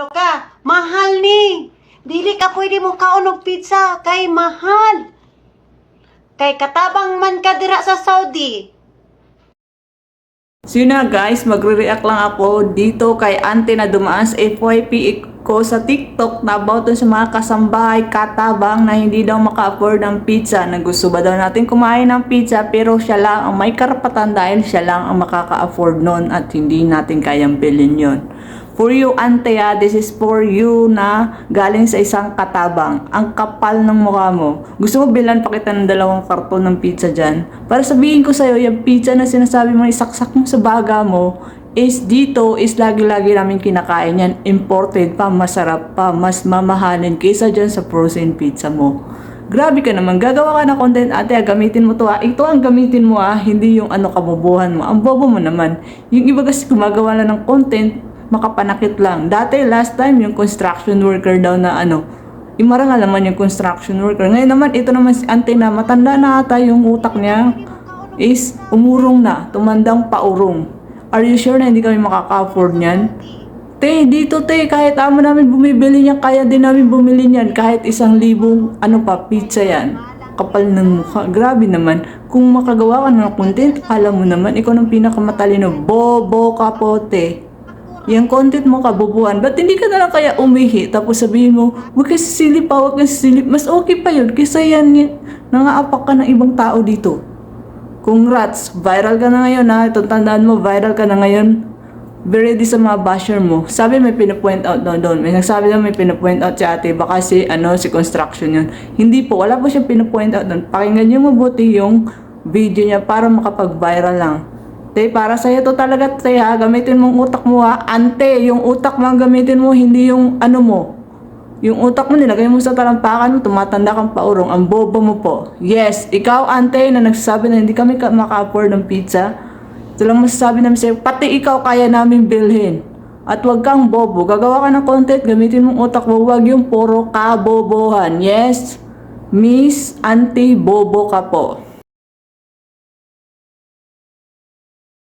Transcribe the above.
ka, mahal ni. Dili ka pwede mo kaunog pizza kay mahal. Kay katabang man ka dira sa Saudi. So yun na guys, magre-react lang ako dito kay ante na dumaan sa FYP ko sa TikTok na about sa mga kasambahay katabang na hindi daw maka-afford ng pizza. Na gusto ba daw natin kumain ng pizza pero siya lang ang may karapatan dahil siya lang ang makaka-afford nun at hindi natin kayang bilhin yun. For you ante this is for you na galing sa isang katabang. Ang kapal ng mukha mo. Gusto mo bilan pa kita ng 2 karton ng pizza dyan? Para sabihin ko sa'yo, yung pizza na sinasabi mo isaksak mo sa baga mo is dito is lagi-lagi namin kinakain yan. Imported pa, masarap pa, mas mamahalin kaysa dyan sa frozen pizza mo. Grabe ka naman, gagawa ka ng content ate, gamitin mo to ito ang gamitin mo hindi yung kabubuhan mo. Ang bobo mo naman. Yung iba kasi gumagawa lang ng content, makapanakit lang. Dati, last time, yung construction worker daw na imarangal naman yung construction worker. Ngayon naman, ito naman si ante na matanda na ata yung utak niya is umurong na, tumandang paurong. Are you sure na hindi kami makaka-afford niyan? Te, dito te, kahit amo namin bumibili niyan, kaya din namin bumili niyan. Kahit 1,000 pizza yan. Kapal ng mukha. Grabe naman. Kung makagawa ka ng content, alam mo naman, ikaw ng pinakamatalino. Bobo ka po, te. Yung content mo kabubuan, ba't hindi ka na lang kaya umihi tapos sabihin mo, huwag ka sisilip pa, huwag ka sisilip. Mas okay pa yun kaysa yan, nangaapak ka ng ibang tao dito. Congrats, viral ka na ngayon Itong tandaan mo, viral ka na ngayon. Be ready sa mga basher mo. Sabi may pinapoint out doon. May nagsabi na may pinapoint out si ate, baka si construction yun. Hindi po, wala po siya pinapoint out doon. Pakinggan niyo mabuti yung video niya para makapag-viral lang. Te, para sa'yo to talaga, te gamitin mong utak mo ante, yung utak mo ang gamitin mo, hindi yung mo. Yung utak mo nilagay mo sa talampakan mo, tumatanda kang paurong, ang bobo mo po. Yes, ikaw ante na nagsasabi na hindi kami maka-afford ng pizza, ito lang masasabi namin sa'yo, pati ikaw kaya namin bilhin. At wag kang bobo, gagawa ka ng content, gamitin mong utak mo, wag yung puro kabobohan. Yes, Miss Auntie Bobo ka po.